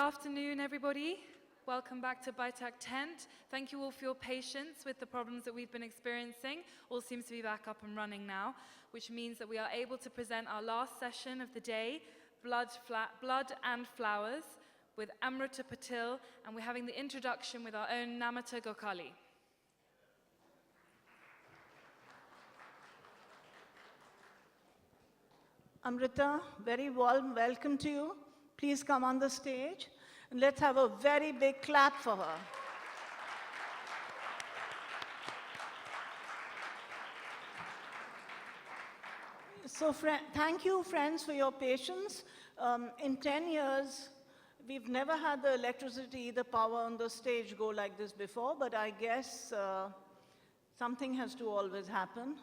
Good afternoon, everybody. Welcome back to BITAC Tent. Thank you all for your patience with the problems that we've been experiencing. All seems to be back up and running now, which means that we are able to present our last session of the day, Blood and Flowers, with Amrita Patil, and we're having the introduction with our own Namita Gokali. Amrita, very warm welcome to you. Please come on the stage and let's have a very big clap for her. So thank you, friends, for your patience. In 10 years, we've never had the electricity, the power on the stage go like this before, but I guess something has to always happen.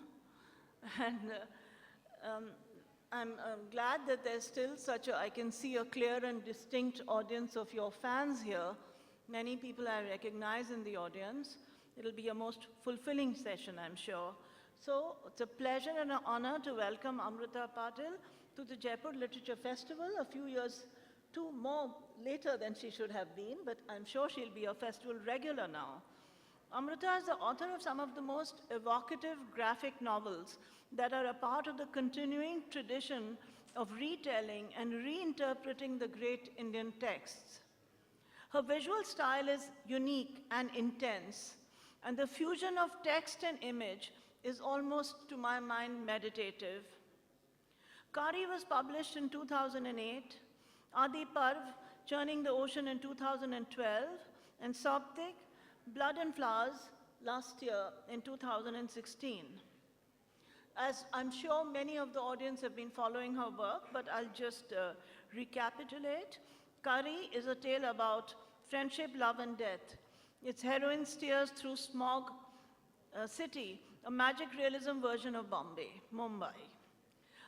And I'm glad that there's still I can see a clear and distinct audience of your fans here. Many people I recognize in the audience. It'll be a most fulfilling session, I'm sure. So it's a pleasure and an honor to welcome Amrita Patil to the Jaipur Literature Festival, a few years more later than she should have been, but I'm sure she'll be a festival regular now. Amrita is the author of some of the most evocative graphic novels that are a part of the continuing tradition of retelling and reinterpreting the great Indian texts. Her visual style is unique and intense, and the fusion of text and image is almost, to my mind, meditative. Kari was published in 2008, Adi Parv, Churning the Ocean in 2012, and Sauptik, Blood and Flowers, last year in 2016. As I'm sure many of the audience have been following her work, but I'll just recapitulate. Kari is a tale about friendship, love, and death. Its heroine steers through smog city, a magic realism version of Mumbai.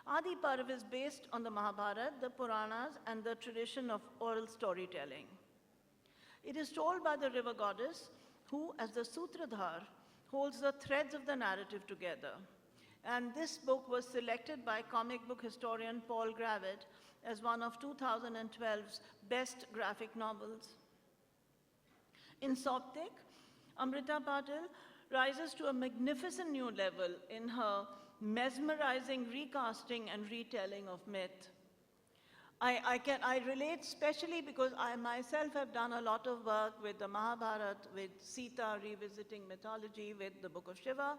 Adi Parv is based on the Mahabharata, the Puranas, and the tradition of oral storytelling. It is told by the river goddess, who, as the Sutradhar, holds the threads of the narrative together. And this book was selected by comic book historian Paul Gravett as one of 2012's best graphic novels. In Sauptik, Amrita Patil rises to a magnificent new level in her mesmerizing recasting and retelling of myth. I relate especially because I myself have done a lot of work with the Mahabharata, with Sita revisiting mythology, with the Book of Shiva,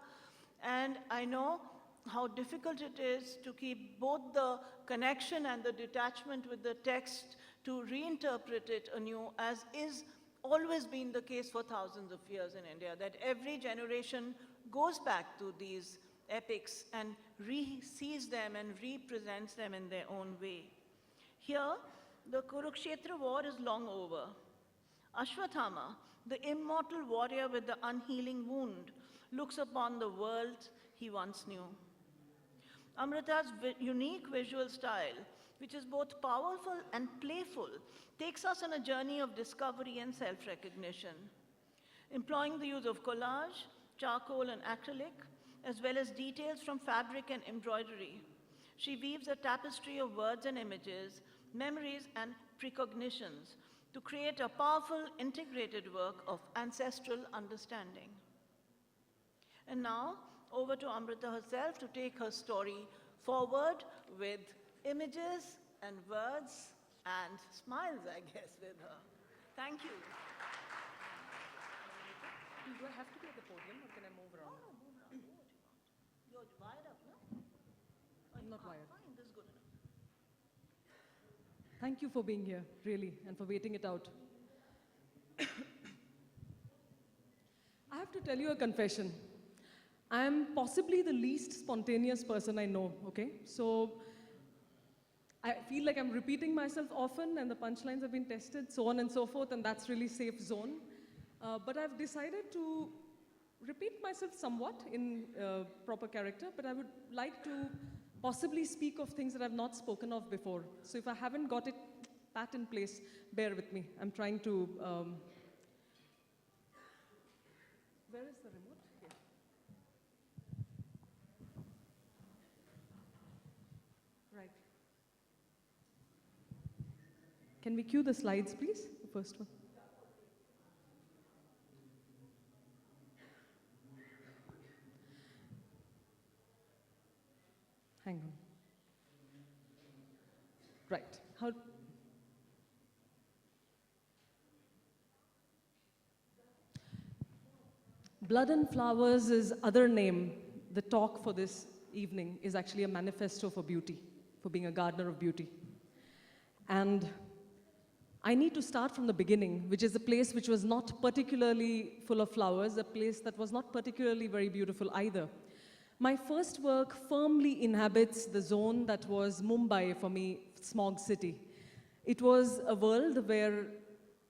and I know how difficult it is to keep both the connection and the detachment with the text to reinterpret it anew, as is always been the case for thousands of years in India, that every generation goes back to these epics and sees them and represents them in their own way. Here, the Kurukshetra war is long over. Ashwathama, the immortal warrior with the unhealing wound, looks upon the world he once knew. Amrita's unique visual style, which is both powerful and playful, takes us on a journey of discovery and self-recognition. Employing the use of collage, charcoal, and acrylic, as well as details from fabric and embroidery, she weaves a tapestry of words and images, memories, and precognitions to create a powerful, integrated work of ancestral understanding. And now, over to Amrita herself to take her story forward with images and words and smiles, I guess, with her. Thank you. Do I have to be at the podium or can I move around? No, move around. Do what you want. You're wired up, no? I'm not wired. Fine, this is good enough. Thank you for being here, really, and for waiting it out. I have to tell you a confession. I am possibly the least spontaneous person I know, okay? So I feel like I'm repeating myself often and the punchlines have been tested, so on and so forth, and that's really safe zone. But I've decided to repeat myself somewhat in proper character, but I would like to possibly speak of things that I've not spoken of before. So if I haven't got it pat in place, bear with me. I'm trying to... Where is the remote? Here. Right. Can we cue the slides, please? The first one. Hang on. Right. How? Blood and Flowers' other name, the talk for this evening, is actually a manifesto for beauty, for being a gardener of beauty. And I need to start from the beginning, which is a place which was not particularly full of flowers, a place that was not particularly very beautiful either. My first work firmly inhabits the zone that was Mumbai for me, smog city. It was a world where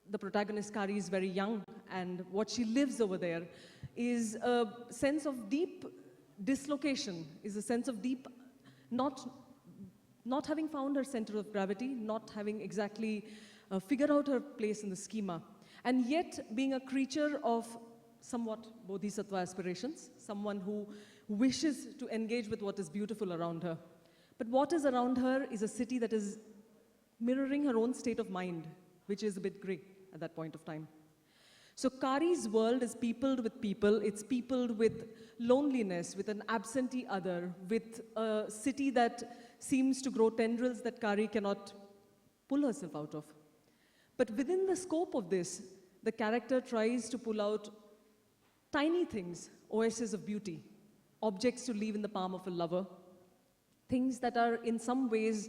the protagonist Kari is very young, and what she lives over there is a sense of deep dislocation, is a sense of deep not having found her center of gravity, not having exactly figured out her place in the schema, and yet being a creature of somewhat bodhisattva aspirations, someone who wishes to engage with what is beautiful around her. But what is around her is a city that is mirroring her own state of mind, which is a bit gray at that point of time. So Kari's world is peopled with people. It's peopled with loneliness, with an absentee other, with a city that seems to grow tendrils that Kari cannot pull herself out of. But within the scope of this, the character tries to pull out tiny things, oases of beauty, objects to leave in the palm of a lover, things that are in some ways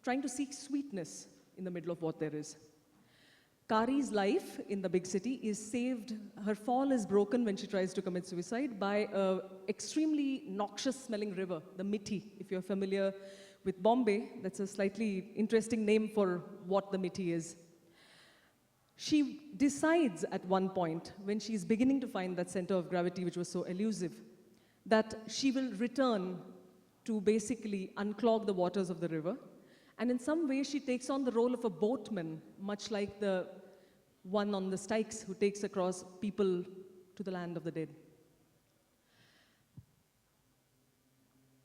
trying to seek sweetness in the middle of what there is. Kari's life in the big city is saved, her fall is broken when she tries to commit suicide by an extremely noxious smelling river, the Mithi. If you're familiar with Bombay, that's a slightly interesting name for what the Mithi is. She decides at one point, when she's beginning to find that center of gravity which was so elusive, that she will return to basically unclog the waters of the river. And in some way, she takes on the role of a boatman, much like the one on the Styx who takes across people to the land of the dead.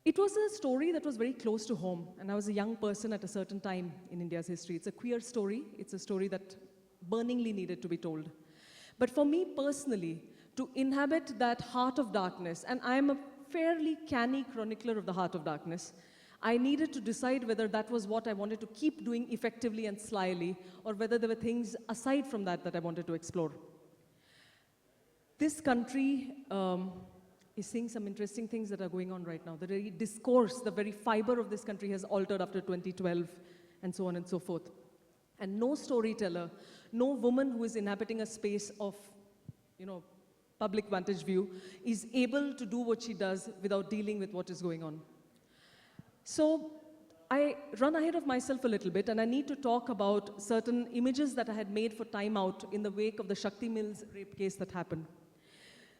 It was a story that was very close to home, and I was a young person at a certain time in India's history. It's a queer story. It's a story that burningly needed to be told. But for me personally, to inhabit that heart of darkness, and I am a fairly canny chronicler of the heart of darkness, I needed to decide whether that was what I wanted to keep doing effectively and slyly, or whether there were things aside from that that I wanted to explore. This country is seeing some interesting things that are going on right now. The very discourse, the very fiber of this country has altered after 2012, and so on and so forth. And no storyteller, no woman who is inhabiting a space of, public vantage view is able to do what she does without dealing with what is going on. So I run ahead of myself a little bit, and I need to talk about certain images that I had made for Time Out in the wake of the Shakti Mills rape case that happened.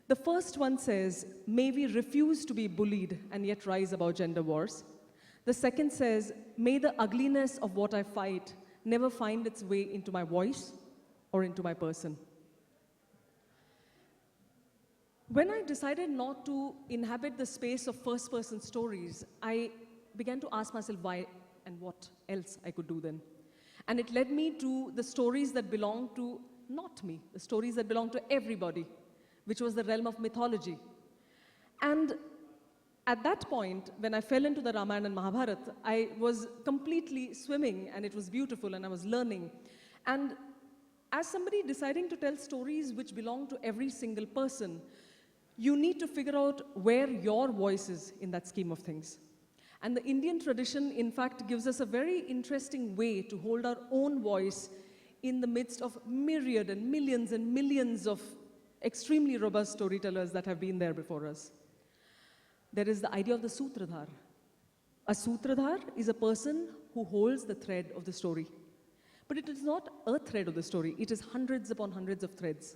The first one says, may we refuse to be bullied and yet rise above gender wars. The second says, may the ugliness of what I fight never find its way into my voice or into my person. When I decided not to inhabit the space of first-person stories, I began to ask myself why and what else I could do then. And it led me to the stories that belong to not me, the stories that belong to everybody, which was the realm of mythology. And at that point, when I fell into the Ramayana and Mahabharata, I was completely swimming, and it was beautiful, and I was learning. And as somebody deciding to tell stories which belong to every single person, you need to figure out where your voice is in that scheme of things. And the Indian tradition, in fact, gives us a very interesting way to hold our own voice in the midst of myriad and millions of extremely robust storytellers that have been there before us. There is the idea of the Sutradhar. A Sutradhar is a person who holds the thread of the story. But it is not a thread of the story, it is hundreds upon hundreds of threads.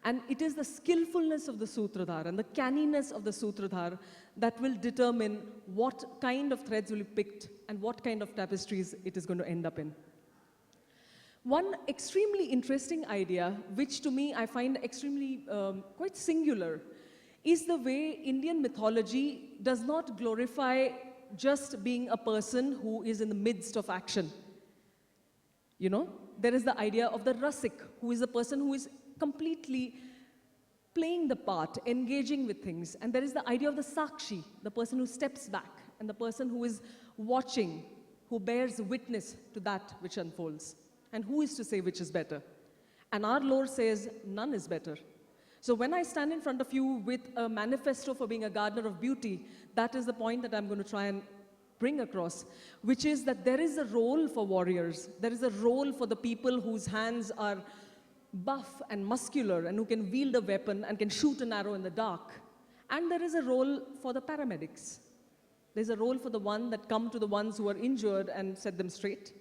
And it is the skillfulness of the Sutradhar and the canniness of the Sutradhar that will determine what kind of threads will be picked and what kind of tapestries it is going to end up in. One extremely interesting idea, which to me I find extremely quite singular, is the way Indian mythology does not glorify just being a person who is in the midst of action. You know, there is the idea of the Rasik, who is the person who is completely playing the part, engaging with things. And there is the idea of the Sakshi, the person who steps back, and the person who is watching, who bears witness to that which unfolds. And who is to say which is better? And our Lord says, none is better. So when I stand in front of you with a manifesto for being a gardener of beauty, that is the point that I'm going to try and bring across, which is that there is a role for warriors. There is a role for the people whose hands are buff and muscular and who can wield a weapon and can shoot an arrow in the dark. And there is a role for the paramedics. There's a role for the one that come to the ones who are injured and set them straight,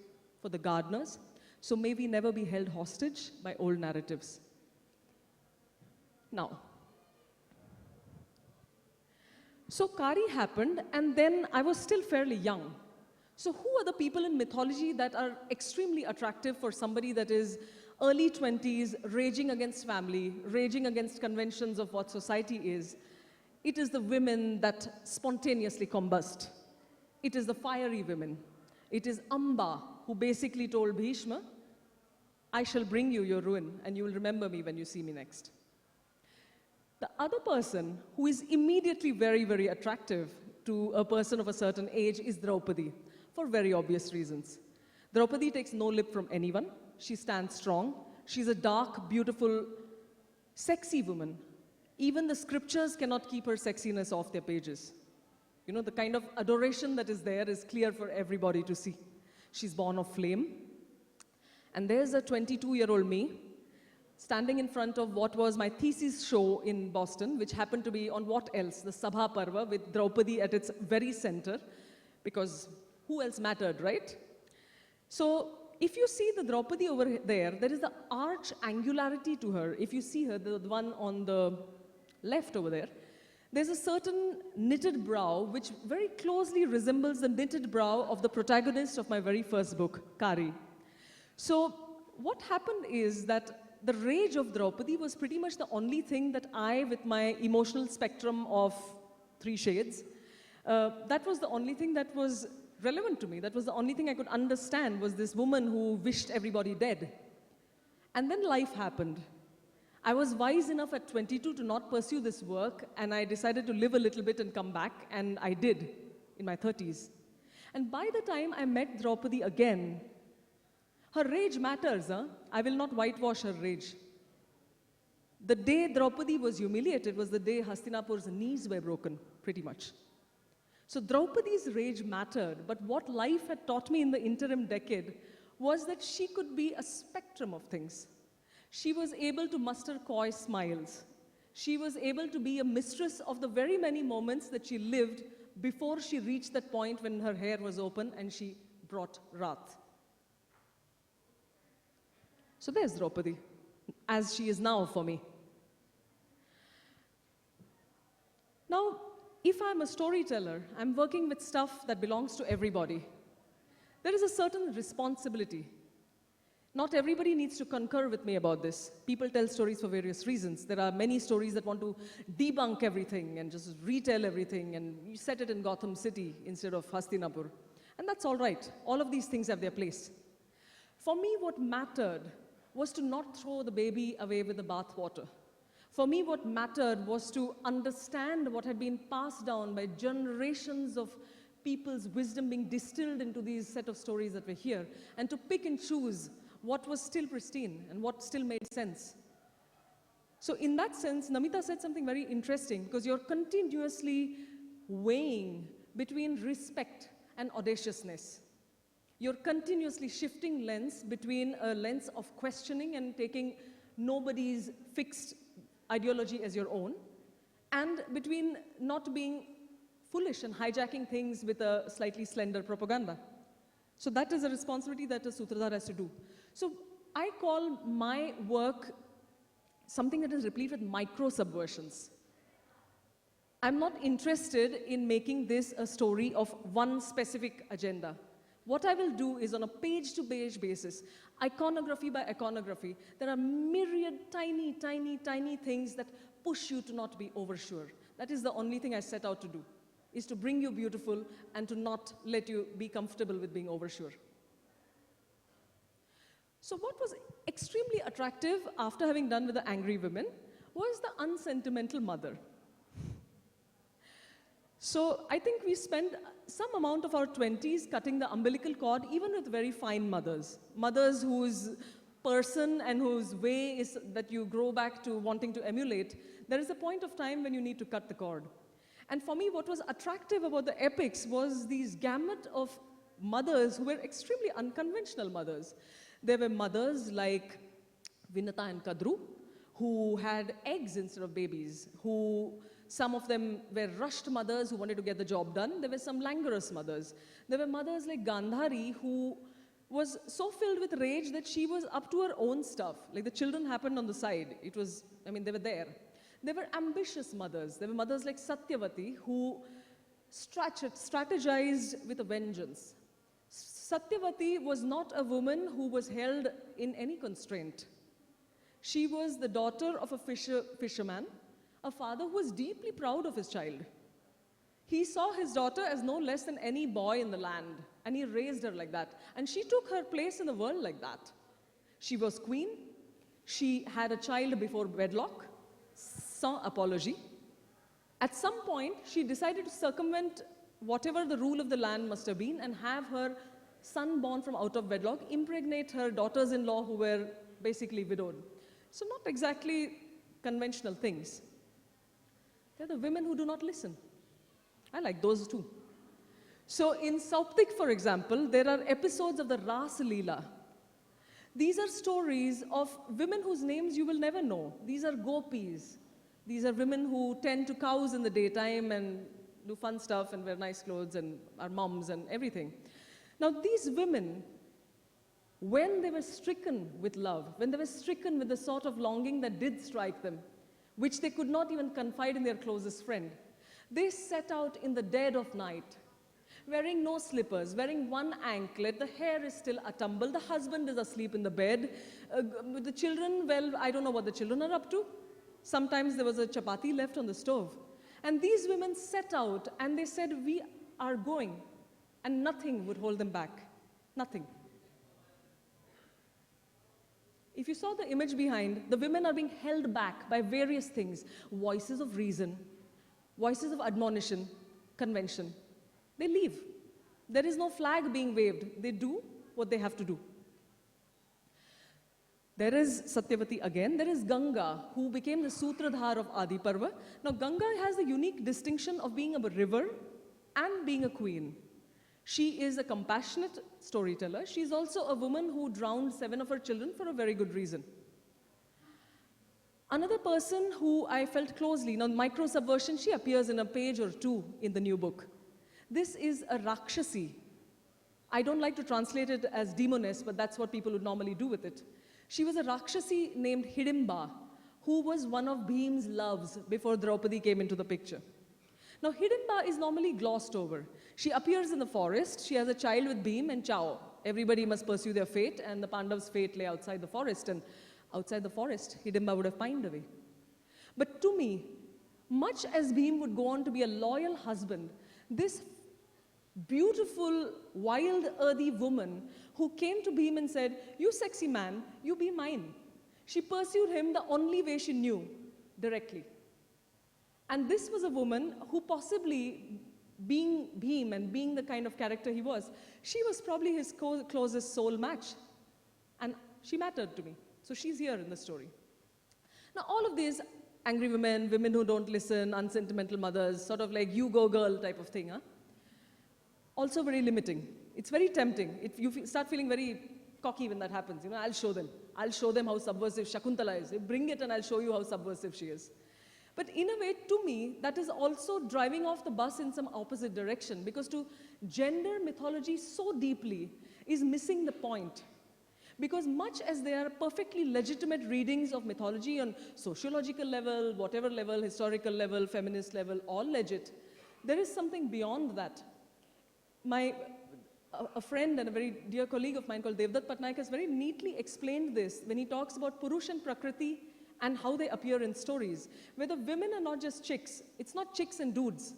for the gardeners. So may we never be held hostage by old narratives. Now, so Kari happened, and then I was still fairly young. So who are the people in mythology that are extremely attractive for somebody that is early 20s, raging against family, raging against conventions of what society is? It is the women that spontaneously combust. It is the fiery women. It is Amba, who basically told Bhishma, I shall bring you your ruin, and you will remember me when you see me next. The other person who is immediately very, very attractive to a person of a certain age is Draupadi, for very obvious reasons. Draupadi takes no lip from anyone. She stands strong. She's a dark, beautiful, sexy woman. Even the scriptures cannot keep her sexiness off their pages. You know, the kind of adoration that is there is clear for everybody to see. She's born of flame. And there's a 22-year-old me standing in front of what was my thesis show in Boston, which happened to be on what else? The Sabha Parva, with Draupadi at its very center, because who else mattered, right? So if you see the Draupadi over there, there is the arch angularity to her. If you see her, the one on the left over there, there's a certain knitted brow which very closely resembles the knitted brow of the protagonist of my very first book, Kari. So what happened is that the rage of Draupadi was pretty much the only thing that I, with my emotional spectrum of 3 shades, that was the only thing that was relevant to me. That was the only thing I could understand, was this woman who wished everybody dead. And then life happened. I was wise enough at 22 to not pursue this work, and I decided to live a little bit and come back, and I did in my 30s. And by the time I met Draupadi again, her rage matters, huh? I will not whitewash her rage. The day Draupadi was humiliated was the day Hastinapur's knees were broken, pretty much. So Draupadi's rage mattered, but what life had taught me in the interim decade was that she could be a spectrum of things. She was able to muster coy smiles. She was able to be a mistress of the very many moments that she lived before she reached that point when her hair was open and she brought wrath. So there's Draupadi, as she is now for me. Now, if I'm a storyteller, I'm working with stuff that belongs to everybody. There is a certain responsibility. Not everybody needs to concur with me about this. People tell stories for various reasons. There are many stories that want to debunk everything and just retell everything, and you set it in Gotham City instead of Hastinapur. And that's all right. All of these things have their place. For me, what mattered was to not throw the baby away with the bathwater. For me, what mattered was to understand what had been passed down by generations of people's wisdom being distilled into these set of stories that were here, and to pick and choose what was still pristine and what still made sense. So in that sense, Namita said something very interesting, because you're continuously weighing between respect and audaciousness. You're continuously shifting lens between a lens of questioning and taking nobody's fixed ideology as your own, and between not being foolish and hijacking things with a slightly slender propaganda. So that is a responsibility that a Sutradhar has to do. So I call my work something that is replete with micro-subversions. I'm not interested in making this a story of one specific agenda. What I will do is, on a page-to-page basis, iconography by iconography, there are myriad tiny, tiny, tiny things that push you to not be oversure. That is the only thing I set out to do, is to bring you beautiful and to not let you be comfortable with being oversure. So what was extremely attractive after having done with the angry women was the unsentimental mother. So I think we spend some amount of our 20s cutting the umbilical cord, even with very fine mothers. Mothers whose person and whose way is that you grow back to wanting to emulate. There is a point of time when you need to cut the cord. And for me, what was attractive about the epics was these gamut of mothers who were extremely unconventional mothers. There were mothers like Vinata and Kadru, who had eggs instead of babies, some of them were rushed mothers who wanted to get the job done. There were some languorous mothers. There were mothers like Gandhari who was so filled with rage that she was up to her own stuff. Like the children happened on the side. They were there. There were ambitious mothers. There were mothers like Satyavati who strategized with a vengeance. Satyavati was not a woman who was held in any constraint. She was the daughter of a fisherman, a father who was deeply proud of his child. He saw his daughter as no less than any boy in the land, and he raised her like that. And she took her place in the world like that. She was queen. She had a child before wedlock, sans apology. At some point, she decided to circumvent whatever the rule of the land must have been and have her son born from out of wedlock impregnate her daughters-in-law who were basically widowed. So not exactly conventional things. They're the women who do not listen. I like those too. So in Sauptik, for example, there are episodes of the Ras Leela. These are stories of women whose names you will never know. These are gopis. These are women who tend to cows in the daytime and do fun stuff and wear nice clothes and are moms and everything. Now these women, when they were stricken with love, when they were stricken with the sort of longing that did strike them, which they could not even confide in their closest friend, they set out in the dead of night, wearing no slippers, wearing one anklet, the hair is still a tumble, the husband is asleep in the bed, the children, well, I don't know what the children are up to. Sometimes there was a chapati left on the stove. And these women set out and they said, we are going, and nothing would hold them back, nothing. If you saw the image behind, the women are being held back by various things. Voices of reason, voices of admonition, convention. They leave. There is no flag being waved. They do what they have to do. There is Satyavati again. There is Ganga, who became the Sutradhar of Adi Parva. Now, Ganga has the unique distinction of being a river and being a queen. She is a compassionate storyteller. She's also a woman who drowned 7 of her children for a very good reason. Another person who I felt closely, now micro-subversion, she appears in a page or 2 in the new book. This is a Rakshasi. I don't like to translate it as demoness, but that's what people would normally do with it. She was a Rakshasi named Hidimba, who was one of Bhim's loves before Draupadi came into the picture. Now, Hidimba is normally glossed over. She appears in the forest. She has a child with Bhim and Chao. Everybody must pursue their fate, and the Pandavs' fate lay outside the forest. And outside the forest, Hidimba would have pined away. But to me, much as Bhim would go on to be a loyal husband, this beautiful, wild, earthy woman who came to Bhim and said, you sexy man, you be mine. She pursued him the only way she knew, directly. And this was a woman who possibly, being Bhim and being the kind of character he was, she was probably his closest soul match. And she mattered to me. So she's here in the story. Now all of these angry women, women who don't listen, unsentimental mothers, sort of like you go girl type of thing, also very limiting. It's very tempting. You start feeling very cocky when that happens. You know, I'll show them. I'll show them how subversive Shakuntala is. Bring it and I'll show you how subversive she is. But in a way, to me, that is also driving off the bus in some opposite direction, because to gender mythology so deeply is missing the point. Because much as they are perfectly legitimate readings of mythology on sociological level, whatever level, historical level, feminist level, all legit, there is something beyond that. A friend and a very dear colleague of mine called Devdutt Patnaik has very neatly explained this when he talks about Purush and Prakriti and how they appear in stories, where the women are not just chicks. It's not chicks and dudes.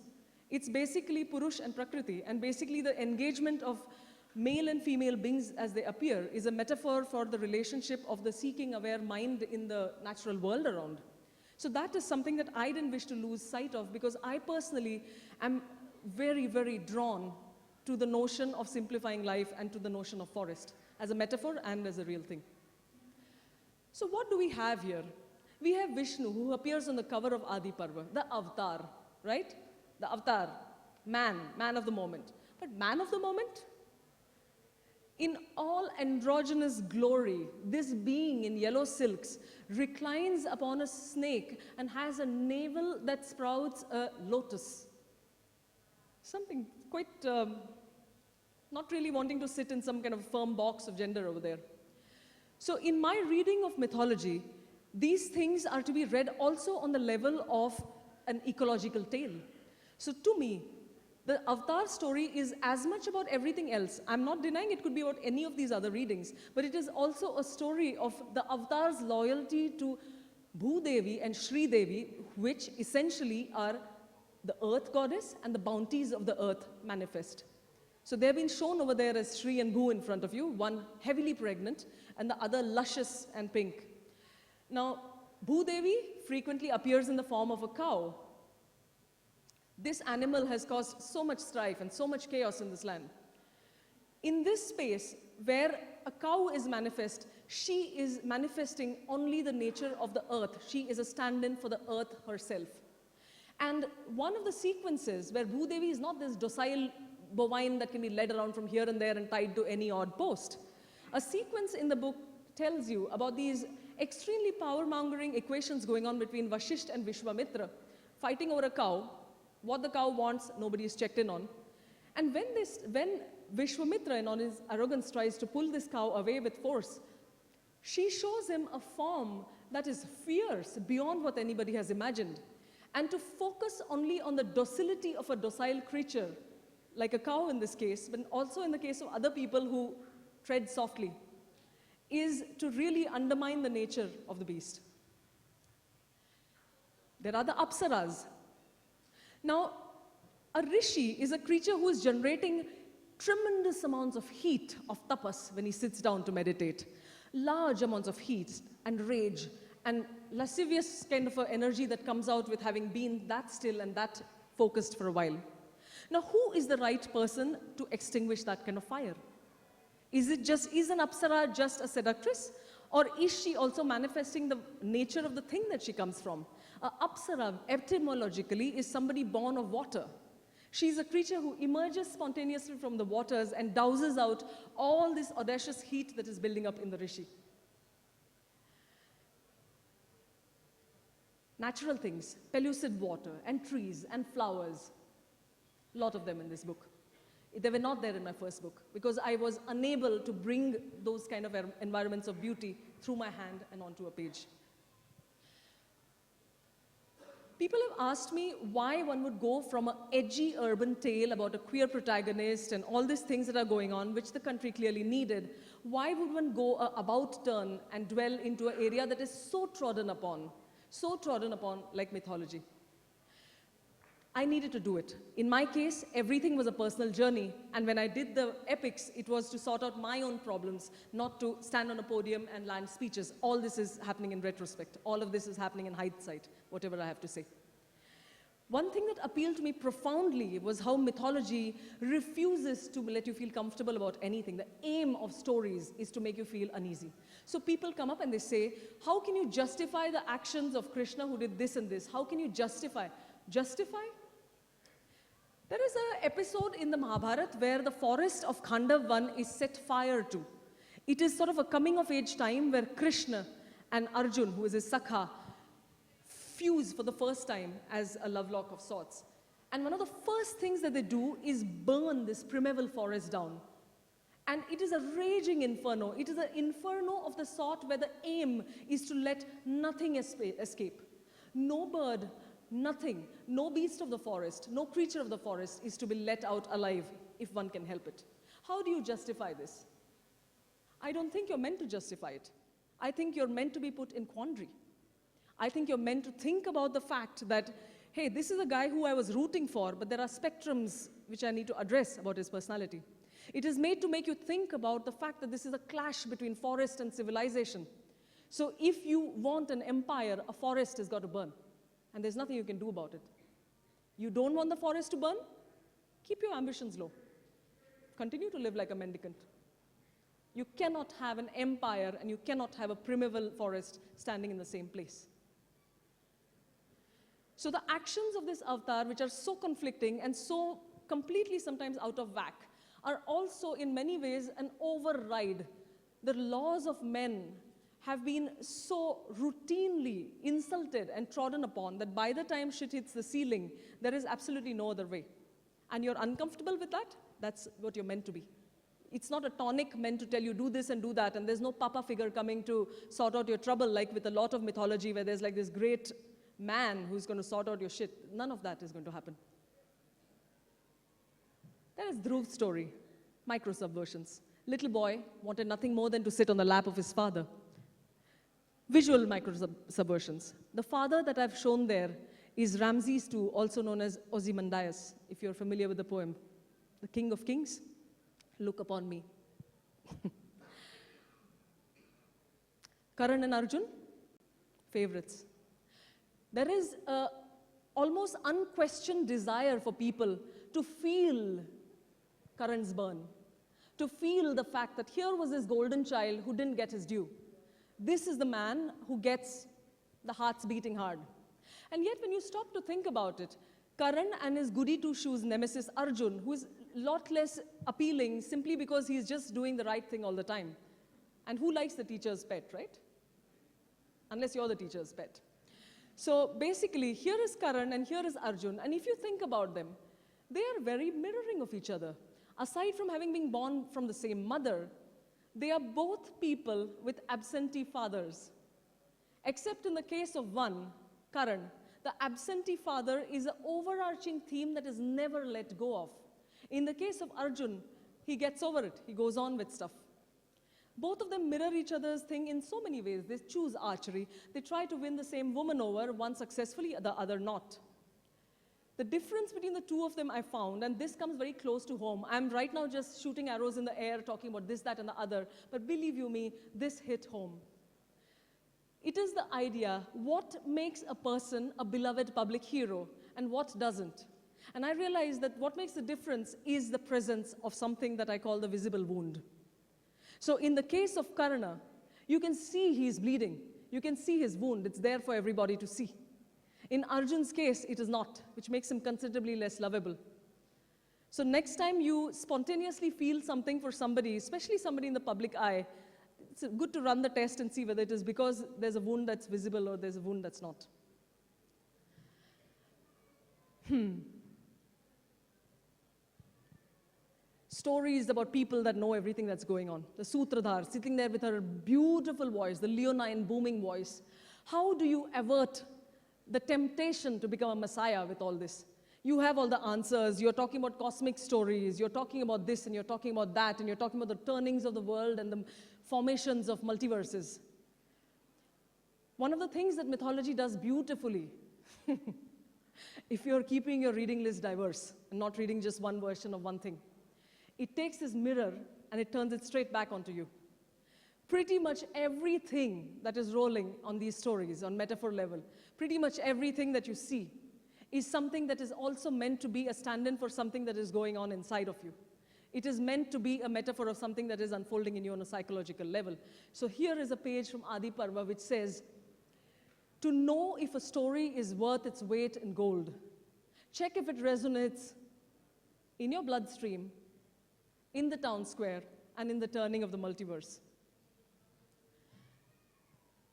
It's basically Purush and Prakriti, and basically the engagement of male and female beings as they appear is a metaphor for the relationship of the seeking aware mind in the natural world around. So that is something that I didn't wish to lose sight of, because I personally am very, very drawn to the notion of simplifying life and to the notion of forest as a metaphor and as a real thing. So what do we have here? We have Vishnu, who appears on the cover of Adi Parva, the avatar, right? The avatar, man of the moment. But man of the moment? In all androgynous glory, this being in yellow silks reclines upon a snake and has a navel that sprouts a lotus. Something quite, not really wanting to sit in some kind of firm box of gender over there. So in my reading of mythology, these things are to be read also on the level of an ecological tale. So to me, the Avatar story is as much about everything else. I'm not denying it could be about any of these other readings, but it is also a story of the Avatar's loyalty to Bhudevi and Shri Devi, which essentially are the earth goddess and the bounties of the earth manifest. So they've been shown over there as Shri and Bhu in front of you, one heavily pregnant and the other luscious and pink. Now, Bhudevi frequently appears in the form of a cow. This animal has caused so much strife and so much chaos in this land. In this space, where a cow is manifest, she is manifesting only the nature of the earth. She is a stand-in for the earth herself. And one of the sequences where Bhudevi is not this docile bovine that can be led around from here and there and tied to any odd post. A sequence in the book tells you about these extremely power-mongering equations going on between Vashisht and Vishwamitra, fighting over a cow. What the cow wants, nobody is checked in on. And when Vishwamitra, in all his arrogance, tries to pull this cow away with force, she shows him a form that is fierce beyond what anybody has imagined. And to focus only on the docility of a docile creature, like a cow in this case, but also in the case of other people who tread softly, is to really undermine the nature of the beast. There are the Apsaras. Now, a rishi is a creature who is generating tremendous amounts of heat of tapas when he sits down to meditate. Large amounts of heat and rage and lascivious kind of energy that comes out with having been that still and that focused for a while. Now, who is the right person to extinguish that kind of fire? Is an Apsara just a seductress? Or is she also manifesting the nature of the thing that she comes from? A Apsara, etymologically, is somebody born of water. She's a creature who emerges spontaneously from the waters and douses out all this audacious heat that is building up in the rishi. Natural things, pellucid water and trees and flowers, a lot of them in this book. They were not there in my first book because I was unable to bring those kind of environments of beauty through my hand and onto a page. People have asked me why one would go from an edgy urban tale about a queer protagonist and all these things that are going on, which the country clearly needed. Why would one go about turn and dwell into an area that is so trodden upon like mythology? I needed to do it. In my case, everything was a personal journey. And when I did the epics, it was to sort out my own problems, not to stand on a podium and land speeches. All this is happening in retrospect. All of this is happening in hindsight, whatever I have to say. One thing that appealed to me profoundly was how mythology refuses to let you feel comfortable about anything. The aim of stories is to make you feel uneasy. So people come up and they say, how can you justify the actions of Krishna who did this and this? How can you justify? Justify? There is an episode in the Mahabharata where the forest of Khandav is set fire to. It is sort of a coming-of-age time where Krishna and Arjun, who is his Sakha, fuse for the first time as a lovelock of sorts. And one of the first things that they do is burn this primeval forest down. And it is a raging inferno. It is an inferno of the sort where the aim is to let nothing escape. No bird, nothing, no beast of the forest, no creature of the forest is to be let out alive if one can help it. How do you justify this? I don't think you're meant to justify it. I think you're meant to be put in quandary. I think you're meant to think about the fact that, hey, this is a guy who I was rooting for, but there are spectrums which I need to address about his personality. It is made to make you think about the fact that this is a clash between forest and civilization. So if you want an empire, a forest has got to burn. And there's nothing you can do about it. You don't want the forest to burn? Keep your ambitions low. Continue to live like a mendicant. You cannot have an empire and you cannot have a primeval forest standing in the same place. So the actions of this avatar, which are so conflicting and so completely sometimes out of whack, are also in many ways an override. The laws of men have been so routinely insulted and trodden upon that by the time shit hits the ceiling, there is absolutely no other way. And you're uncomfortable with that? That's what you're meant to be. It's not a tonic meant to tell you do this and do that, and there's no papa figure coming to sort out your trouble like with a lot of mythology where there's like this great man who's going to sort out your shit. None of that is going to happen. That is Dhruv's story, micro-subversions. Little boy wanted nothing more than to sit on the lap of his father. Visual micro-subversions. The father that I've shown there is Ramses II, also known as Ozymandias, if you're familiar with the poem. The King of Kings, look upon me. Karan and Arjun, favorites. There is a almost unquestioned desire for people to feel Karan's burn, to feel the fact that here was this golden child who didn't get his due. This is the man who gets the hearts beating hard. And yet when you stop to think about it, Karan and his goody two-shoes nemesis Arjun, who is a lot less appealing simply because he's just doing the right thing all the time. And who likes the teacher's pet, right? Unless you're the teacher's pet. So basically, here is Karan and here is Arjun. And if you think about them, they are very mirroring of each other. Aside from having been born from the same mother, they are both people with absentee fathers. Except in the case of one, Karan, the absentee father is an overarching theme that is never let go of. In the case of Arjun, he gets over it. He goes on with stuff. Both of them mirror each other's thing in so many ways. They choose archery. They try to win the same woman over, one successfully, the other not. The difference between the two of them I found, and this comes very close to home. I'm right now just shooting arrows in the air, talking about this, that, and the other. But believe you me, this hit home. It is the idea, what makes a person a beloved public hero and what doesn't? And I realized that what makes the difference is the presence of something that I call the visible wound. So in the case of Karna, you can see he's bleeding. You can see his wound. It's there for everybody to see. In Arjun's case, it is not, which makes him considerably less lovable. So next time you spontaneously feel something for somebody, especially somebody in the public eye, it's good to run the test and see whether it is because there's a wound that's visible or there's a wound that's not. Stories about people that know everything that's going on. The Sutradhar, sitting there with her beautiful voice, the leonine booming voice. How do you avert the temptation to become a messiah with all this? You have all the answers. You're talking about cosmic stories. You're talking about this and you're talking about that and you're talking about the turnings of the world and the formations of multiverses. One of the things that mythology does beautifully, if you're keeping your reading list diverse and not reading just one version of one thing, it takes this mirror and it turns it straight back onto you. Pretty much everything that is rolling on these stories, on metaphor level, pretty much everything that you see is something that is also meant to be a stand-in for something that is going on inside of you. It is meant to be a metaphor of something that is unfolding in you on a psychological level. So here is a page from Adi Parva which says, to know if a story is worth its weight in gold, check if it resonates in your bloodstream, in the town square, and in the turning of the multiverse.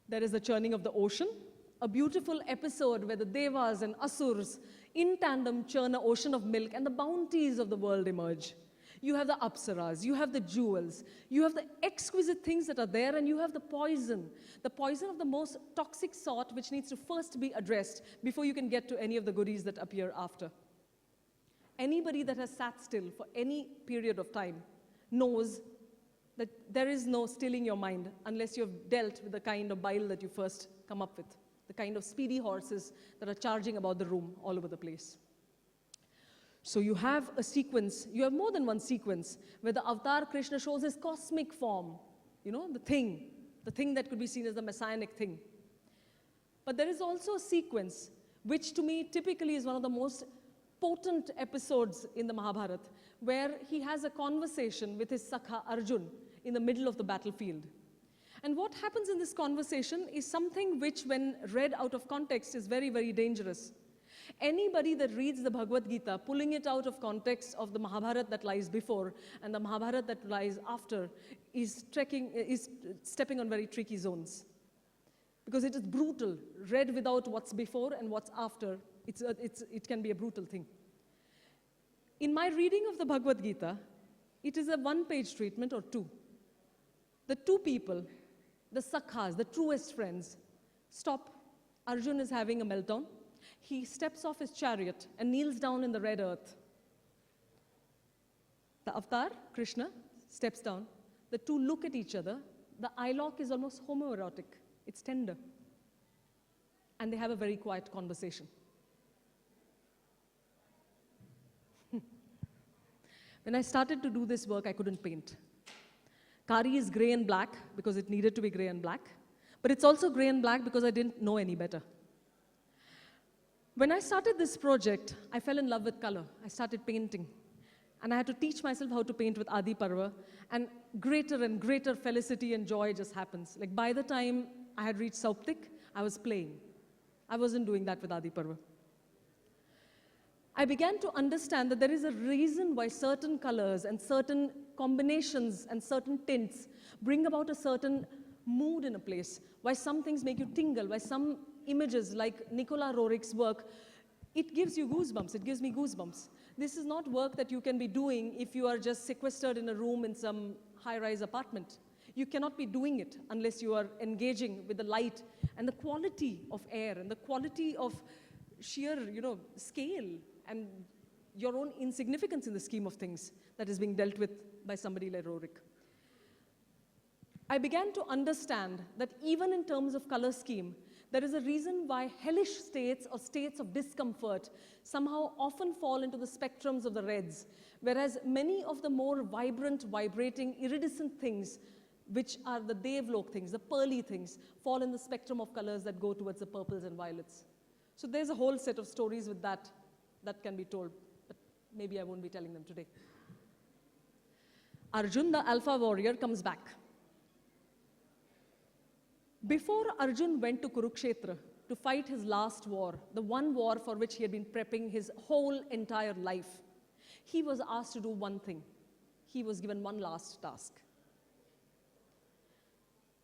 There is the churning of the ocean, a beautiful episode where the Devas and Asurs in tandem churn an ocean of milk and the bounties of the world emerge. You have the Apsaras, you have the jewels, you have the exquisite things that are there, and you have the poison of the most toxic sort which needs to first be addressed before you can get to any of the goodies that appear after. Anybody that has sat still for any period of time knows that there is no stilling your mind unless you've dealt with the kind of bile that you first come up with, the kind of speedy horses that are charging about the room all over the place. So you have a sequence, you have more than one sequence, where the avatar Krishna shows his cosmic form, you know, the thing that could be seen as the messianic thing. But there is also a sequence, which to me typically is one of the most potent episodes in the Mahabharata, where he has a conversation with his Sakha Arjun in the middle of the battlefield. And what happens in this conversation is something which, when read out of context, is very, very dangerous. Anybody that reads the Bhagavad Gita, pulling it out of context of the Mahabharata that lies before and the Mahabharata that lies after, is stepping on very tricky zones. Because it is brutal. Read without what's before and what's after, it can be a brutal thing. In my reading of the Bhagavad Gita, it is a one-page treatment or two. The two people, the Sakhas, the truest friends, stop. Arjun is having a meltdown. He steps off his chariot and kneels down in the red earth. The avatar, Krishna, steps down. The two look at each other. The eye-lock is almost homoerotic. It's tender. And they have a very quiet conversation. When I started to do this work, I couldn't paint. Kari is gray and black because it needed to be gray and black. But it's also gray and black because I didn't know any better. When I started this project, I fell in love with color. I started painting. And I had to teach myself how to paint with Adi Parva. And greater felicity and joy just happens. Like by the time I had reached Sauptik, I was playing. I wasn't doing that with Adi Parva. I began to understand that there is a reason why certain colors and certain combinations and certain tints bring about a certain mood in a place. Why some things make you tingle, why some images like Nicola Rorik's work, it gives you goosebumps, it gives me goosebumps. This is not work that you can be doing if you are just sequestered in a room in some high-rise apartment. You cannot be doing it unless you are engaging with the light and the quality of air and the quality of sheer, scale and your own insignificance in the scheme of things that is being dealt with by somebody like Rorik. I began to understand that even in terms of color scheme, there is a reason why hellish states or states of discomfort somehow often fall into the spectrums of the reds, whereas many of the more vibrant, vibrating, iridescent things, which are the Devlok things, the pearly things, fall in the spectrum of colors that go towards the purples and violets. So there's a whole set of stories with that can be told, but maybe I won't be telling them today. Arjun, the alpha warrior, comes back. Before Arjun went to Kurukshetra to fight his last war, the one war for which he had been prepping his whole entire life, he was asked to do one thing. He was given one last task.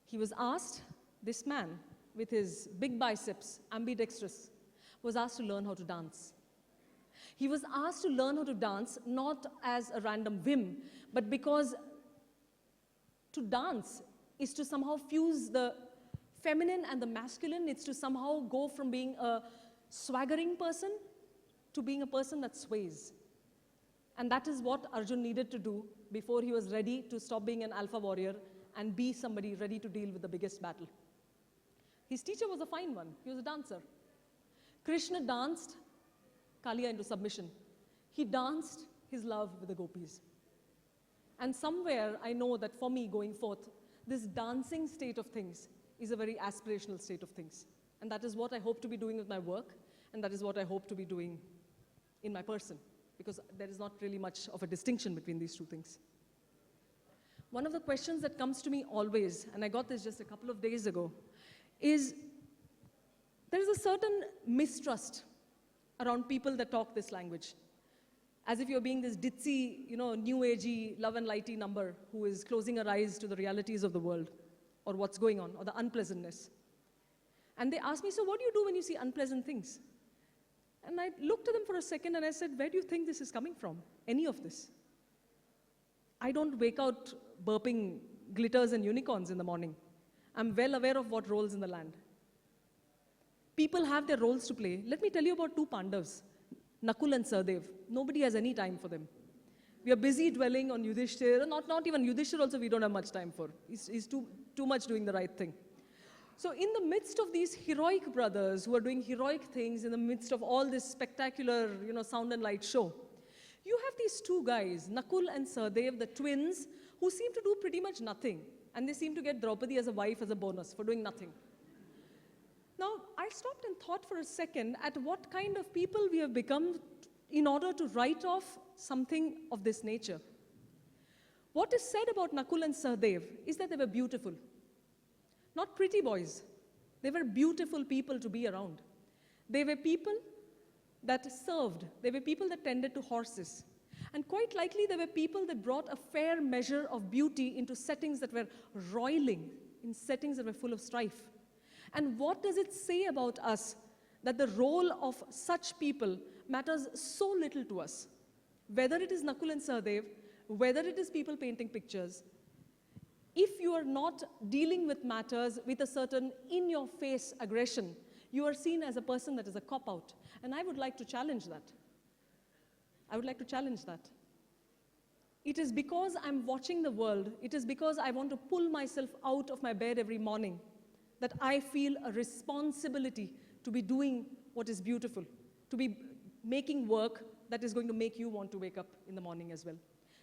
He was asked, this man with his big biceps, ambidextrous, was asked to learn how to dance. He was asked to learn how to dance not as a random whim, but because to dance is to somehow fuse the feminine and the masculine. It's to somehow go from being a swaggering person to being a person that sways. And that is what Arjun needed to do before he was ready to stop being an alpha warrior and be somebody ready to deal with the biggest battle. His teacher was a fine one. He was a dancer. Krishna danced Kaliya into submission. He danced his love with the gopis. And somewhere I know that for me going forth, this dancing state of things is a very aspirational state of things. And that is what I hope to be doing with my work, and that is what I hope to be doing in my person, because there is not really much of a distinction between these two things. One of the questions that comes to me always, and I got this just a couple of days ago, is there is a certain mistrust around people that talk this language. As if you're being this ditzy, new agey, love and lighty number who is closing her eyes to the realities of the world or what's going on or the unpleasantness. And they asked me, so what do you do when you see unpleasant things? And I looked at them for a second and I said, where do you think this is coming from? Any of this? I don't wake out burping glitters and unicorns in the morning. I'm well aware of what roles in the land. People have their roles to play. Let me tell you about two Pandavas, Nakul and Sahadev. Nobody has any time for them. We are busy dwelling on Yudhishthir, not even Yudhishthir also we don't have much time for. He's too much doing the right thing. So in the midst of these heroic brothers who are doing heroic things, in the midst of all this spectacular, sound and light show, You have these two guys, Nakul and Sahadev, the twins, who seem to do pretty much nothing. And they seem to get Draupadi as a wife as a bonus for doing nothing. Now, I stopped and thought for a second at what kind of people we have become in order to write off something of this nature. What is said about Nakul and Sahadev is that they were beautiful. Not pretty boys. They were beautiful people to be around. They were people that served. They were people that tended to horses. And quite likely, they were people that brought a fair measure of beauty into settings that were roiling, in settings that were full of strife. And what does it say about us that the role of such people matters so little to us? Whether it is Nakul and Sahadev, whether it is people painting pictures, if you are not dealing with matters with a certain in-your-face aggression, you are seen as a person that is a cop-out. And I would like to challenge that. I would like to challenge that. It is because I'm watching the world, it is because I want to pull myself out of my bed every morning that I feel a responsibility to be doing what is beautiful, to be making work that is going to make you want to wake up in the morning as well.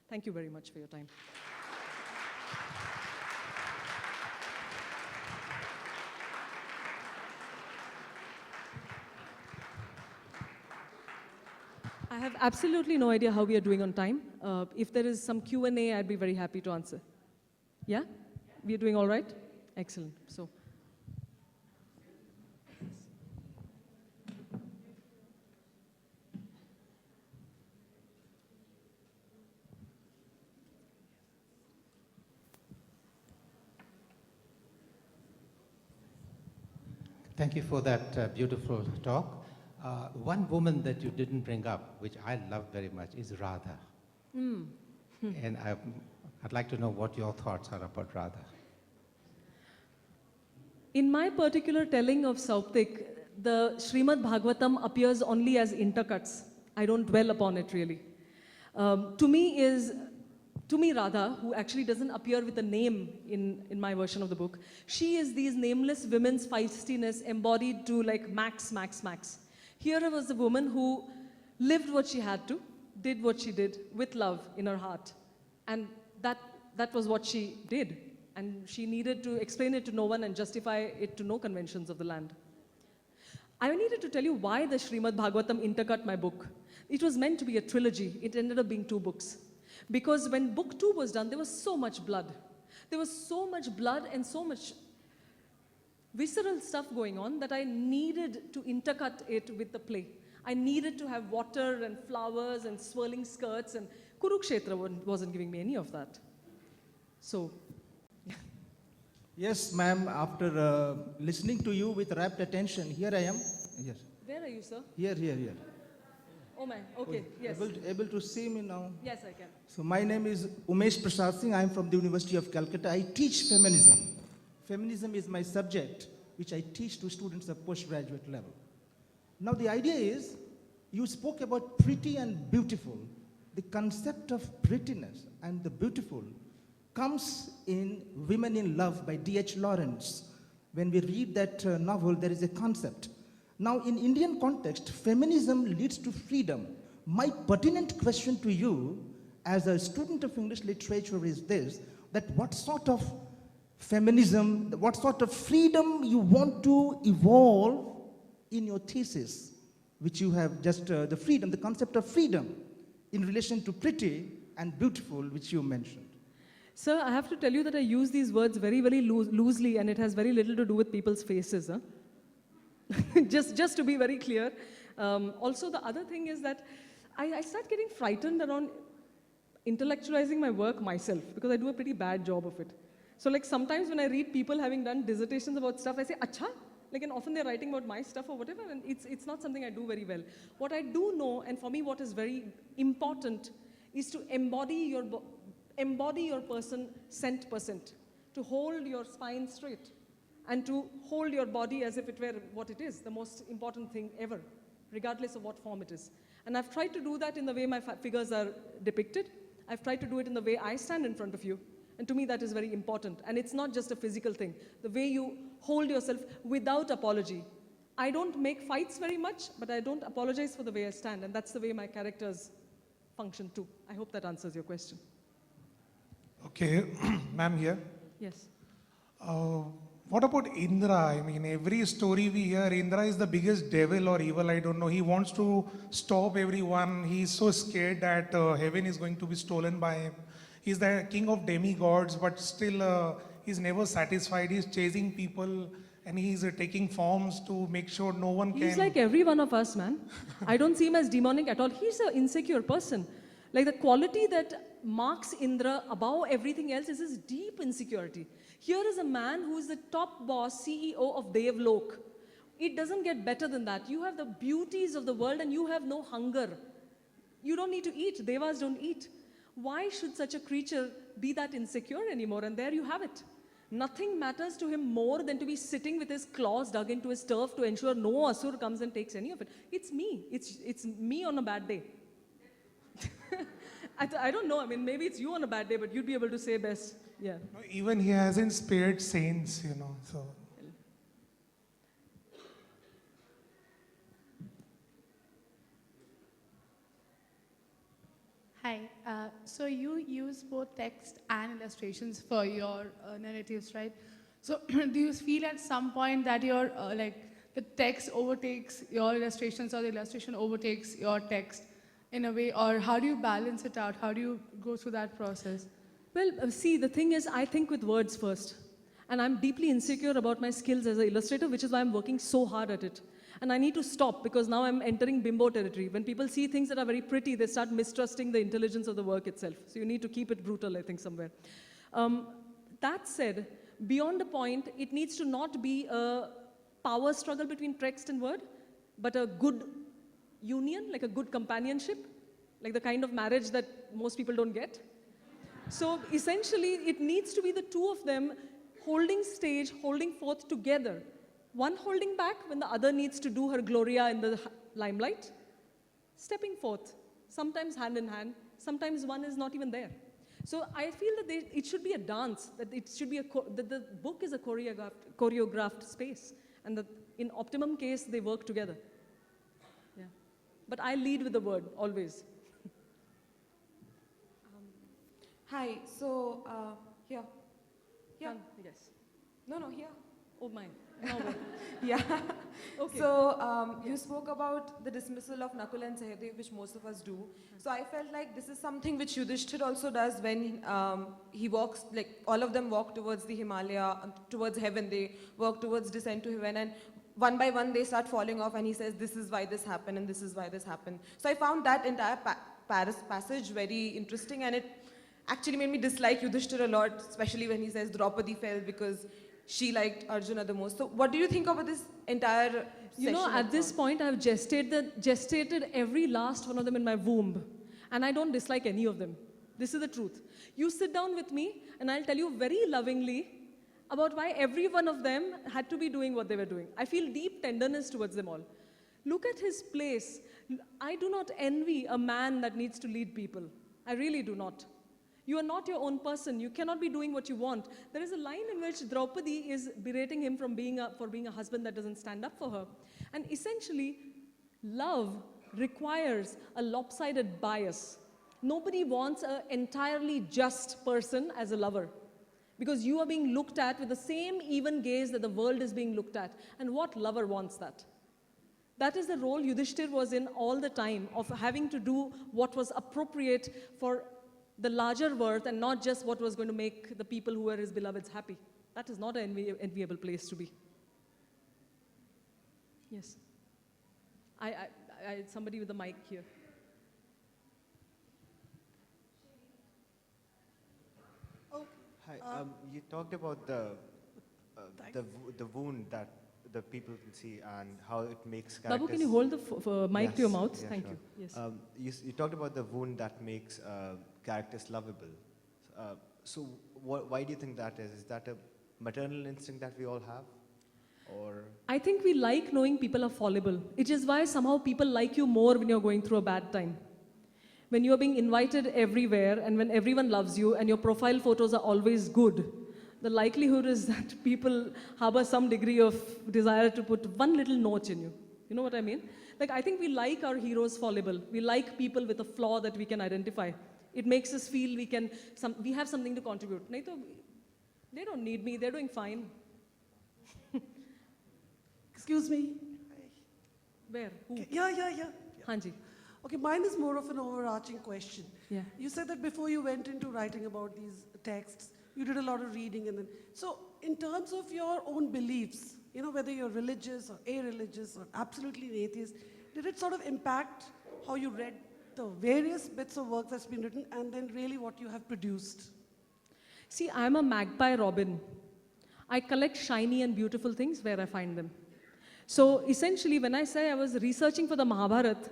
Thank you very much for your time. I have absolutely no idea how we are doing on time. If there is some Q&A, I'd be very happy to answer. Yeah? We are doing all right? Excellent. So. Thank you for that beautiful talk. One woman that you didn't bring up, which I love very much, is Radha. And I'd like to know what your thoughts are about Radha. In my particular telling of Sauptik, the Srimad Bhagavatam appears only as intercuts. I don't dwell upon it really. To me, Radha, who actually doesn't appear with a name in my version of the book, she is these nameless women's feistiness embodied to like max, max, max. Here was a woman who lived what she had to, did what she did with love in her heart. And that was what she did. And she needed to explain it to no one and justify it to no conventions of the land. I needed to tell you why the Srimad Bhagavatam intercut my book. It was meant to be a trilogy. It ended up being 2 books. Because when book 2 was done, there was so much blood. There was so much blood and so much visceral stuff going on that I needed to intercut it with the play. I needed to have water and flowers and swirling skirts, and Kurukshetra wasn't giving me any of that. So, Yes, ma'am, after listening to you with rapt attention, here I am. Yes. where are you, sir? Here. Oh my, okay, yes. Able to see me now? Yes, I can. So my name is Umesh Prasad Singh. I am from the University of Calcutta. I teach feminism. Feminism is my subject, which I teach to students at postgraduate level. Now the idea is, you spoke about pretty and beautiful. The concept of prettiness and the beautiful comes in Women in Love by D.H. Lawrence. When we read that novel, there is a concept. Now, in Indian context, feminism leads to freedom. My pertinent question to you, as a student of English literature, is this, that what sort of feminism, what sort of freedom you want to evolve in your thesis, which you have just, the freedom, the concept of freedom in relation to pretty and beautiful, which you mentioned. Sir, I have to tell you that I use these words very, very loosely, and it has very little to do with people's faces. Huh? just to be very clear. Also, the other thing is that I start getting frightened around intellectualizing my work myself, because I do a pretty bad job of it. So like sometimes when I read people having done dissertations about stuff, I say, acha? Like, and often they're writing about my stuff or whatever, and it's not something I do very well. What I do know, and for me what is very important, is to embody your person cent percent, to hold your spine straight, and to hold your body as if it were what it is, the most important thing ever, regardless of what form it is. And I've tried to do that in the way my figures are depicted. I've tried to do it in the way I stand in front of you. And to me, that is very important. And it's not just a physical thing. The way you hold yourself without apology. I don't make fights very much, but I don't apologize for the way I stand. And that's the way my characters function too. I hope that answers your question. Okay, ma'am here. Yes. What about Indra? I mean, every story we hear, Indra is the biggest devil or evil, I don't know. He wants to stop everyone. He's so scared that heaven is going to be stolen by him. He's the king of demigods, but still he's never satisfied. He's chasing people and he's taking forms to make sure no one He's can. like every one of us, man. I don't see him as demonic at all. He's an insecure person. Like the quality that marks Indra above everything else is his deep insecurity. Here is a man who is the top boss, CEO of Devlok. It doesn't get better than that. You have the beauties of the world and you have no hunger. You don't need to eat. Devas don't eat. Why should such a creature be that insecure anymore? And there you have it. Nothing matters to him more than to be sitting with his claws dug into his turf to ensure no asur comes and takes any of it. It's me. It's me on a bad day. I don't know. I mean, maybe it's you on a bad day, but you'd be able to say best. Yeah. Even he hasn't spared saints, so. Hi. So you use both text and illustrations for your narratives, right? So do you feel at some point that your the text overtakes your illustrations or the illustration overtakes your text in a way, or how do you balance it out? How do you go through that process? Well, see, the thing is, I think with words first. And I'm deeply insecure about my skills as an illustrator, which is why I'm working so hard at it. And I need to stop because now I'm entering bimbo territory. When people see things that are very pretty, they start mistrusting the intelligence of the work itself. So you need to keep it brutal, I think, somewhere. That said, beyond a point, it needs to not be a power struggle between text and word, but a good union, like a good companionship, like the kind of marriage that most people don't get. So essentially, it needs to be the two of them holding stage, holding forth together. One holding back when the other needs to do her Gloria in the limelight. Stepping forth, sometimes hand in hand, sometimes one is not even there. So I feel that it should be a dance, that it should be that the book is a choreographed space, and that in optimum case, they work together. Yeah. But I lead with the word, always. Hi, so here. Yeah. Yes. No, here. Oh, mine. Now what? Yeah. Okay. So you spoke about the dismissal of Nakul and Sahadev, which most of us do. So I felt like this is something which Yudhishthir also does when he walks, like all of them walk towards the Himalaya, towards heaven. They walk towards descent to heaven, and one by one they start falling off, and he says, this is why this happened, and this is why this happened. So I found that entire passage very interesting, and it actually made me dislike Yudhishthir a lot, especially when he says Draupadi fell because she liked Arjuna the most. So what do you think about this entire section? You know, at this point, I've gestated every last one of them in my womb. And I don't dislike any of them. This is the truth. You sit down with me, and I'll tell you very lovingly about why every one of them had to be doing what they were doing. I feel deep tenderness towards them all. Look at his place. I do not envy a man that needs to lead people. I really do not. You are not your own person. You cannot be doing what you want. There is a line in which Draupadi is berating him for being a husband that doesn't stand up for her. And essentially, love requires a lopsided bias. Nobody wants an entirely just person as a lover, because you are being looked at with the same even gaze that the world is being looked at. And what lover wants that? That is the role Yudhishthir was in all the time, of having to do what was appropriate for the larger worth and not just what was going to make the people who were his beloveds happy. That is not an enviable place to be. Yes. Somebody with a mic here. Hi. You talked about the wound that the people can see and how it makes characters. Babu, can you hold the mic to your mouth? Yeah, Thank sure. you. Yes. You talked about the wound that makes characters lovable. So why do you think that is? Is that a maternal instinct that we all have? Or I think we like knowing people are fallible. It is why somehow people like you more when you're going through a bad time. When you're being invited everywhere and when everyone loves you and your profile photos are always good, the likelihood is that people harbor some degree of desire to put one little notch in you. You know what I mean? Like, I think we like our heroes fallible. We like people with a flaw that we can identify. It makes us feel we have something to contribute. Nahi to, they don't need me, they're doing fine. Excuse me. Where? Who? Yeah. Hanji. Okay, mine is more of an overarching question. Yeah. You said that before you went into writing about these texts, you did a lot of reading and then, so in terms of your own beliefs, you know, whether you're religious or a-religious or absolutely an atheist, did it sort of impact how you read the various bits of work that's been written and then really what you have produced? See, I'm a magpie robin. I collect shiny and beautiful things where I find them. So essentially, when I say I was researching for the Mahabharata,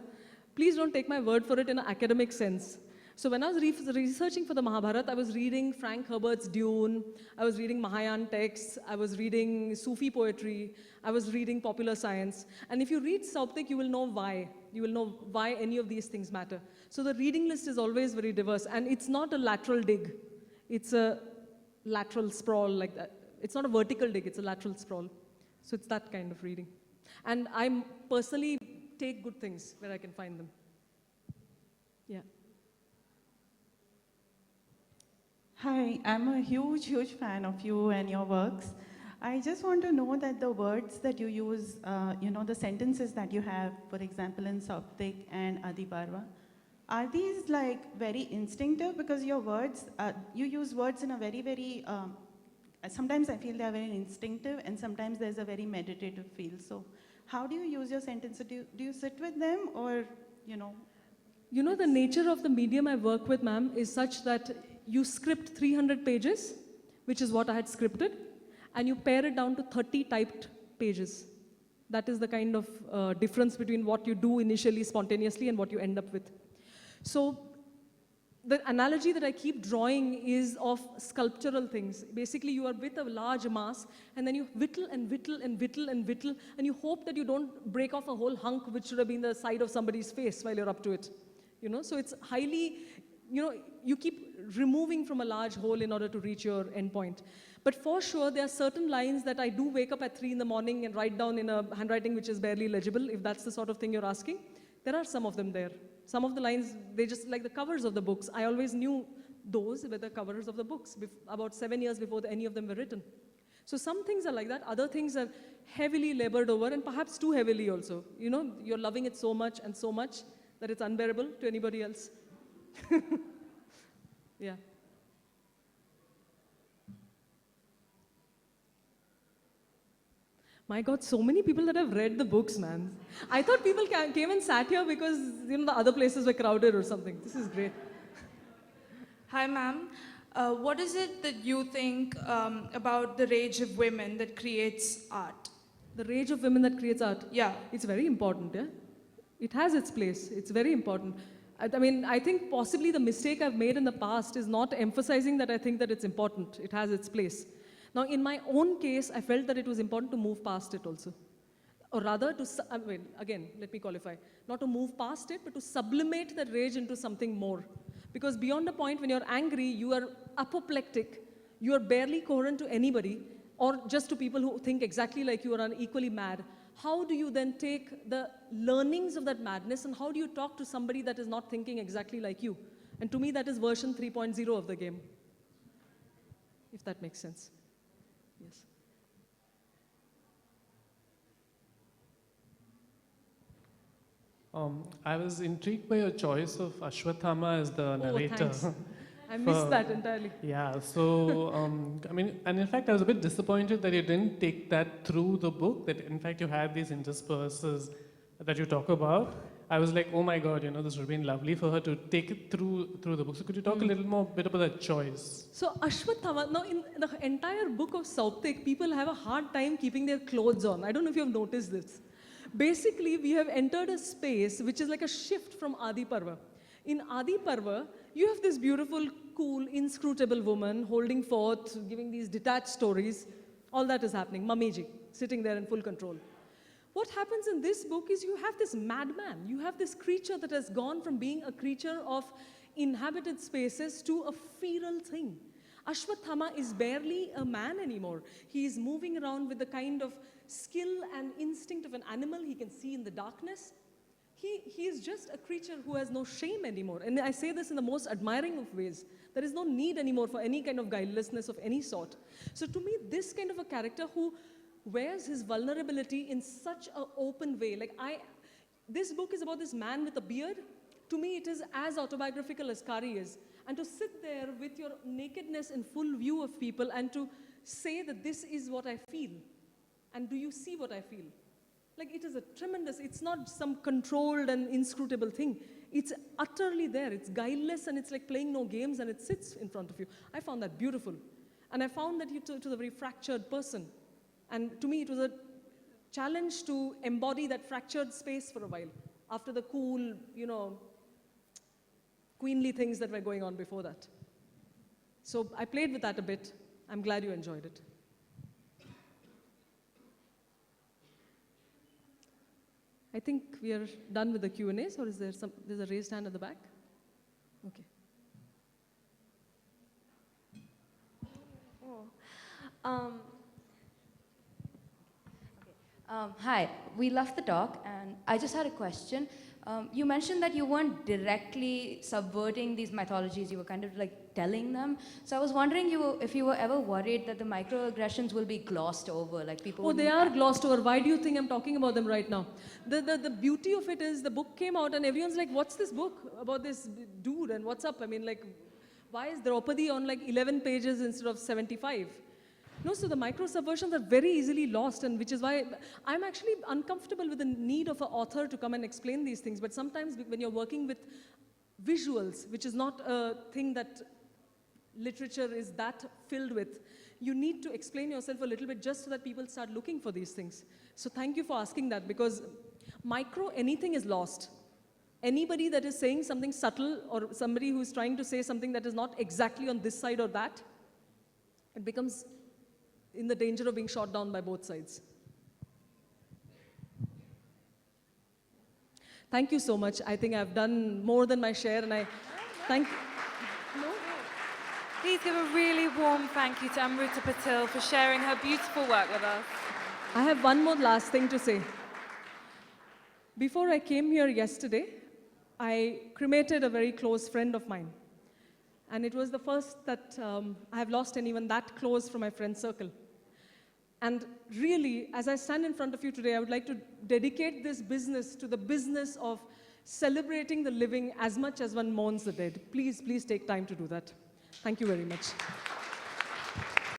please don't take my word for it in an academic sense. So when I was researching for the Mahabharata, I was reading Frank Herbert's Dune, I was reading Mahayana texts, I was reading Sufi poetry, I was reading popular science. And if you read Sauptik, you will know why. You will know why any of these things matter. So the reading list is always very diverse, and it's not a lateral dig. It's a lateral sprawl like that. It's not a vertical dig, it's a lateral sprawl. So it's that kind of reading. And I personally take good things where I can find them. Yeah. Hi, I'm a huge fan of you and your works. I just want to know that the words that you use, the sentences that you have, for example, in Sauptik and Adi Parva, are these like very instinctive? Because your words, you use words in a very, sometimes I feel they are very instinctive and sometimes there's a very meditative feel. So how do you use your sentences? Do you sit with them or, You know, the nature of the medium I work with, ma'am, is such that you script 300 pages, which is what I had scripted, and you pare it down to 30 typed pages. That is the kind of difference between what you do initially spontaneously and what you end up with. So the analogy that I keep drawing is of sculptural things. Basically, you are with a large mass, and then you whittle and whittle and whittle and whittle, and you hope that you don't break off a whole hunk which should have been the side of somebody's face while you're up to it. So it's highly, you keep removing from a large hole in order to reach your endpoint. But for sure, there are certain lines that I do wake up at 3 in the morning and write down in a handwriting which is barely legible, if that's the sort of thing you're asking. There are some of them there. Some of the lines, they just like the covers of the books. I always knew those were the covers of the books, about 7 years before any of them were written. So some things are like that. Other things are heavily labored over, and perhaps too heavily also. You're loving it so much and so much that it's unbearable to anybody else. Yeah. My God, so many people that have read the books, man. I thought people came and sat here because, the other places were crowded or something. This is great. Hi, ma'am. What is it that you think about the rage of women that creates art? The rage of women that creates art? Yeah. It's very important, yeah? It has its place. It's very important. I think possibly the mistake I've made in the past is not emphasizing that I think that it's important. It has its place. Now, in my own case, I felt that it was important to move past it also. Or rather, again, let me qualify. Not to move past it, but to sublimate that rage into something more. Because beyond a point, when you're angry, you are apoplectic. You are barely coherent to anybody, or just to people who think exactly like you are equally mad. How do you then take the learnings of that madness and how do you talk to somebody that is not thinking exactly like you? And to me, that is version 3.0 of the game. If that makes sense. Yes. I was intrigued by your choice of Ashwatthama as the narrator. Thanks. I missed that entirely. Yeah, so, and in fact, I was a bit disappointed that you didn't take that through the book, that in fact you had these intersperses that you talk about. I was like, oh my God, this would have been lovely for her to take it through the book. So could you talk a little more bit about that choice? So Ashwatthama, now in the entire book of Sauptik, people have a hard time keeping their clothes on. I don't know if you have noticed this. Basically, we have entered a space which is like a shift from Adi Parva. In Adi Parva, you have this beautiful, cool, inscrutable woman holding forth, giving these detached stories. All that is happening. Mamiji, sitting there in full control. What happens in this book is you have this madman. You have this creature that has gone from being a creature of inhabited spaces to a feral thing. Ashwatthama is barely a man anymore. He is moving around with the kind of skill and instinct of an animal. He can see in the darkness. He is just a creature who has no shame anymore. And I say this in the most admiring of ways. There is no need anymore for any kind of guilelessness of any sort. So to me, this kind of a character who wears his vulnerability in such an open way. This book is about this man with a beard. To me, it is as autobiographical as Kari is. And to sit there with your nakedness in full view of people and to say that this is what I feel. And do you see what I feel? Like, it is a tremendous, it's not some controlled and inscrutable thing. It's utterly there. It's guileless and it's like playing no games and it sits in front of you. I found that beautiful. And I found that it was a very fractured person. And to me, it was a challenge to embody that fractured space for a while after the cool, queenly things that were going on before that. So I played with that a bit. I'm glad you enjoyed it. I think we are done with the Q&As, or is there there's a raised hand at the back? Okay. Hi, we loved the talk, and I just had a question. You mentioned that you weren't directly subverting these mythologies, you were kind of like telling them. So I was wondering if you were ever worried that the microaggressions will be glossed over, like people... Oh, they are glossed over. Why do you think I'm talking about them right now? The beauty of it is the book came out and everyone's like, what's this book about this dude and what's up? I mean, like, why is Draupadi on like 11 pages instead of 75? No, so the micro-subversions are very easily lost, and which is why I'm actually uncomfortable with the need of an author to come and explain these things. But sometimes when you're working with visuals, which is not a thing that literature is that filled with, you need to explain yourself a little bit just so that people start looking for these things. So thank you for asking that, because anything is lost. Anybody that is saying something subtle or somebody who is trying to say something that is not exactly on this side or that, it becomes in the danger of being shot down by both sides. Thank you so much. I think I've done more than my share, and I thank you. No. Please give a really warm thank you to Amruta Patil for sharing her beautiful work with us. I have one more last thing to say. Before I came here yesterday, I cremated a very close friend of mine. And it was the first that I have lost anyone that close from my friend circle. And really, as I stand in front of you today, I would like to dedicate this business to the business of celebrating the living as much as one mourns the dead. Please, please take time to do that. Thank you very much.